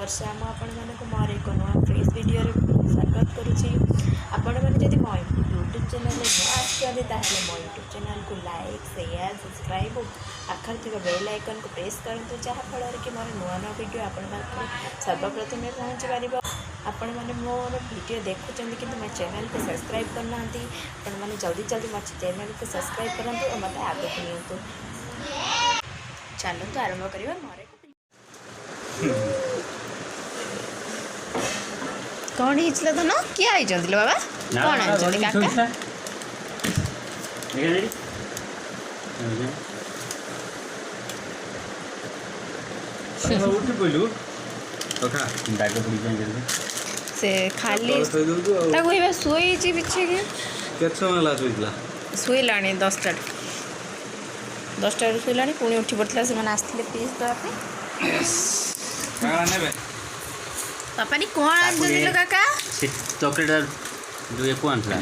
वर्षा आपको मोर एक नुआ फ्रेश वीडियो स्वागत करुँची। आपण मैंने जब मो यूट्यूब चैनल नुआ आसते मो यूट्यूब चैनल को लाइक शेयर सब्सक्राइब और आखिर थी बेल आइकन को प्रेस करूँ जहाँफल कि मोर नुआ नुआ वीडियो आपण सर्वप्रथम पहुँची पार। आपण मैंने मोर वीडियो देखुं कि मो चैनल को सब्सक्राइब करना आपण मैंने जल्दी जल्दी मो चैनल को सब्सक्राइब करूँ और मत आगे नियंतु। चलते आरंभ करवा मोर कौन हिचला तो ना क्या आई जंदिलो बाबा कौन आई जंदी काका उठी पइलु तथा डाक पड़ी जाए से खाली ताको एबे सोई जी बिछे के केत समय ला सोइला सोइलानी 10टा सोइलानी पुणी उठी पड़ता से माने आस्थिले पीस दवा पे काला नेबे पापा नी कौन आ जंदिलो काका चॉकलेट जो ये कौन था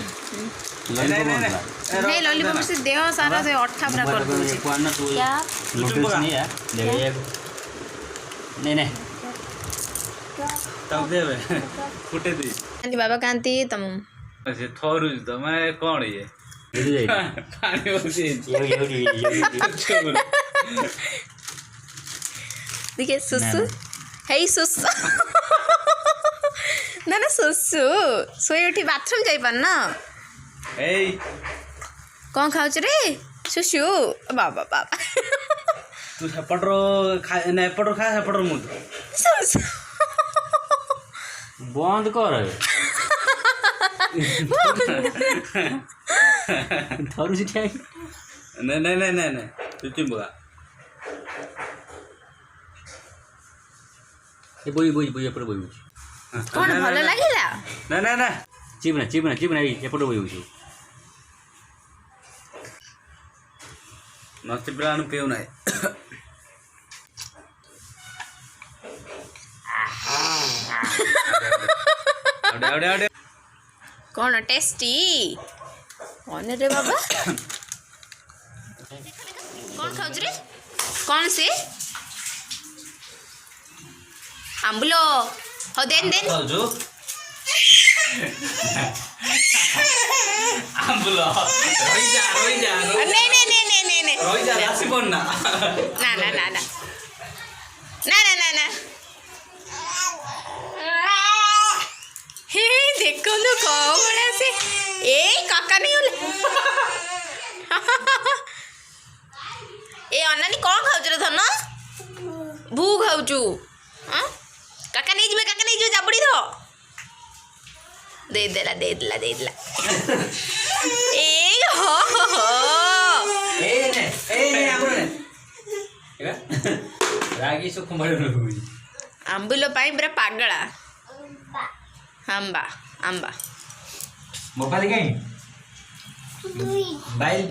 नहीं लॉलीपॉप से देह सारा से अट्ठा पूरा कर दूँ कौन ना तू क्या नूडल्स नहीं है ले नहीं तब देबे फुटे दी आंटी बाबा कांती तुम से थोरु तो मैं कौन ये ये पानी होती ये देखिए सुसु हे सुसु ना ना सुसु सोई उठी बाथरूम जाई पार ना ए कौन खाऊ रे सुसु बाबा बाबा तू सेपटर खा ना एपटर खा सेपटर मुद सुसु बंद कर थोड़ी सी क्या नहीं तू चिंबा ये बोई एपट बोई कौन भल लगिला ना चिपना एपट बोई मस्त पिला पेऊ ना कौन टेस्टी कौन रे बाबा कौन खाऊ रे कौन से आंबुलो हो देन जो आंबुलो रोई जा नहीं रोई जा राशि कोन ना ना हे देखो लो कौन से ए काका नहीं होले ए अनानी कौन खाऊ रे धन भू खाऊ हां काका नहीं जो जाबड़ी दो दे देला ए हो ए आंबुलो रागी सुख मरे आंबुलो पाई पूरा पागला आंबा मोबाइल कहीं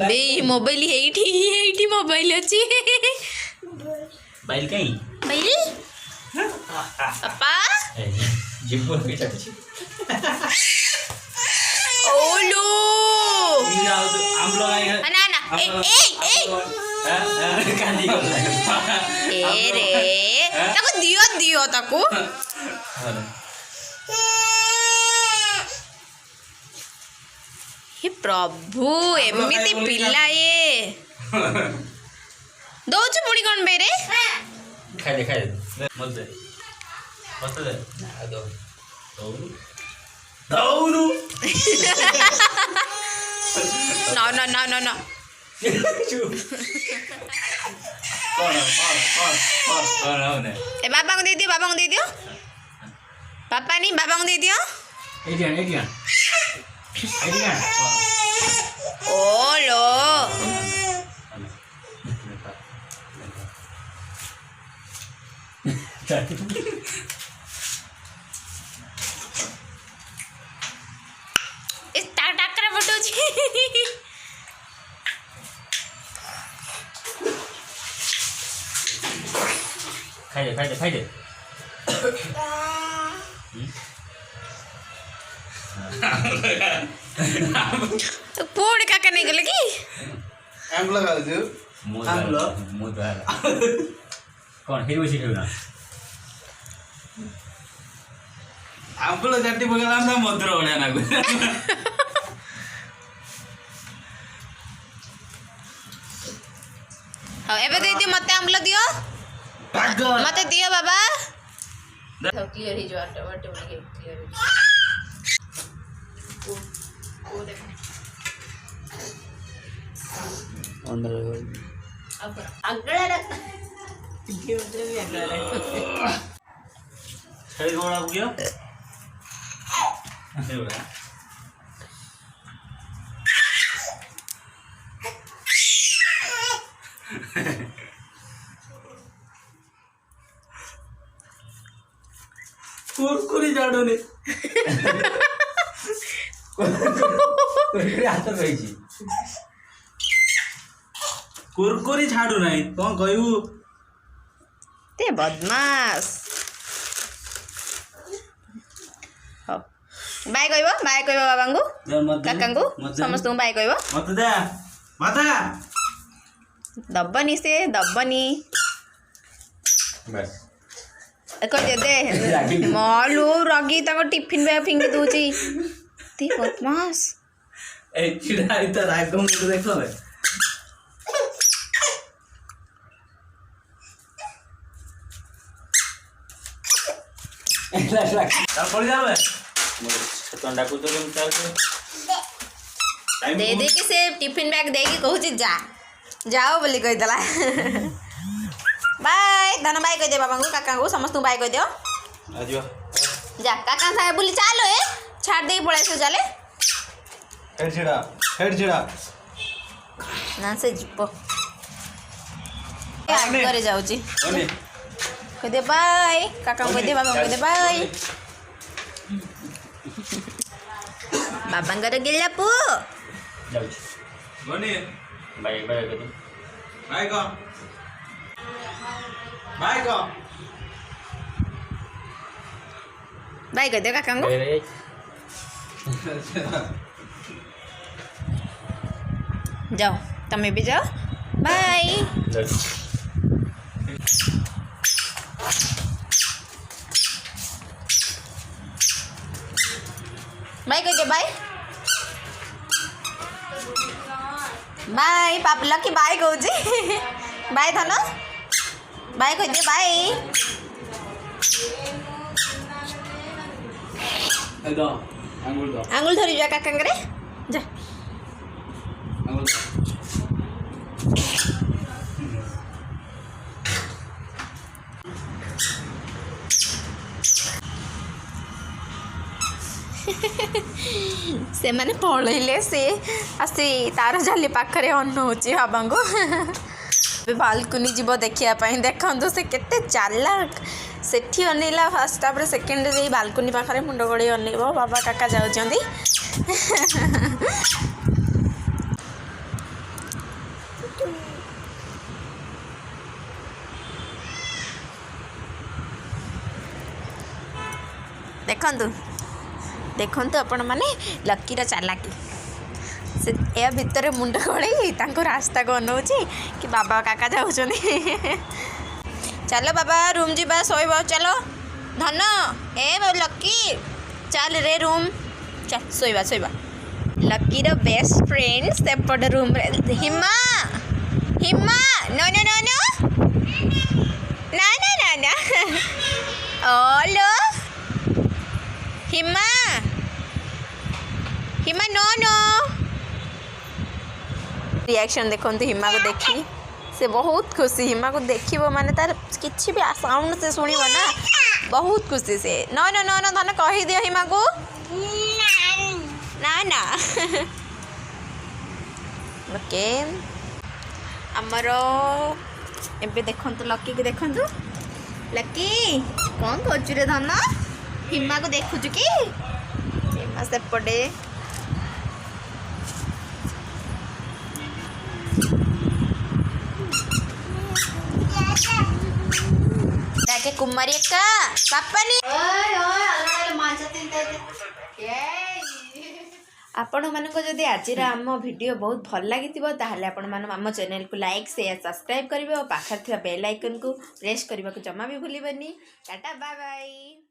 बे मोबाइल हेठी मोबाइल अच्छी बाइल कहीं बाइल पापा जिम्बो बेटा ओलो आंबलो ना ए कांदी को ए रे ताको दियो ताको हे प्रभु एमती पिला ये दौच पुणी कौन बेरे खाई दे मत दे दो दौरू ना कौन ए बाबा को दे दियो पापा नहीं बाबा को दे दियो एडियन ओलो टाकरा फुटुची खाई दे पूर्ण काका नहीं गले की आंबला खाऊ आंबला कौन हिरवी सी खेलना आंबला चट्टी पकड़ा ना मधुर होने ना कुछ हाँ एबे दे दियो मते आंबला दियो मते दियो बाबा क्लियर ही जो ऑटोमेटिक क्लियर वो देखो अंदर अब अगला रख ये मतलब भी अगला रख सही गोड़ा हो गया नहीं बोला कुरकुरी झाडू ने कुरकुरी हाथ में जी कुरकुरी झाडू नहीं कौन कहू ते बदमाश बाय कहबो बाबांगु काकांगु समस्त बाय कहबो मत दे माता दब्बनी से दब्बनी बस कह दे मलू रगी तक टिफिन बैग फिंगी दूची ते बदमाश ए चिड़ा इता राग मुंड देखो बे तार पड़ी जावे छतन डाकू तो तुम चल दे दे के से टिफिन बैग दे के कहू जा जाओ बोली कह दला बाय धन बाय कह दे बाबांगु काकांगु समस्त बाय कह दियो आजो जा काका साहे बोली चलो ए छाड़ दे पड़े से चले हेड छिड़ा ना से जिपो करे जाउची ओने कह दे बाय काका कह दे बाबा कह दे बाय बाबांगर गेला पु जाऊ ओने बाय बाय कर दो बाय को बाय को बाय कह दे काकांगु जाओ तमें भी जाओ बाय बाय कह दे बाय बाय पाप लकी बाय कहू बाय धन बाय कह दे बाय दो आंगुल दो आंगुल धरी जा काकांगरे जा आंगुल दो से माने पळैले से आसी तार जाली पाखरे अनौची बाबांगो बालकुनी जीव देखिया देखु से केते चालाक सेठी अनेला फास्ट तापर सेकेंड रे बालकुनी पाखरे मुंड गड़ी अनेब बाबा काका जाउछंती देखंतु देखंतु आपण माने लकीर चालाकी से या भितर मुंड गड़े रास्ता को अनौची कि बाबा काका जाउछंती चलो बाबा रूम जीवा सोइबा चलो धन ए लकी चल रे रूम चल सोइबा सोइबा लकीर बेस्ट फ्रेंड सेपट रूम रे हिमा हिमा नो नो नो नो ना ना ना ना ओलो हिमा हिमा नो नो रिएक्शन देखो हिमा को देखी से बहुत खुशी हिमा को देखिबो माने तार किछि भी साउंड से सुनिबो ना बहुत खुशी से नो नो नो नो धन कहि दियो हिमा को ना ना ओके हमरो एबे देखंतु लकी के देखंतु ଲକି କ'ଣ କରୁଛୁ ରେ ଧନ? ହିମାକୁ ଦେଖୁଛୁ କି? ହିମା ସେପଟେ ডাকে কুমারী একা পাপানি ଆପଣମାନଙ୍କୁ ଯଦି ଆଜିର ଆମ ଭିଡ଼ିଓ ବହୁତ ଭଲ ଲାଗିଥିବ ତାହେଲେ ଆପଣମାନେ ଆମ ଚ୍ୟାନେଲକୁ ଲାଇକ୍ ସେୟାର ସବସ୍କ୍ରାଇବ୍ କରିବେ ଓ ପାଖରେ ଥିବା ବେଲ୍ ଆଇକନ୍କୁ ପ୍ରେସ୍ କରିବାକୁ ଜମା ବି ଭୁଲିବନି। Tata bye bye.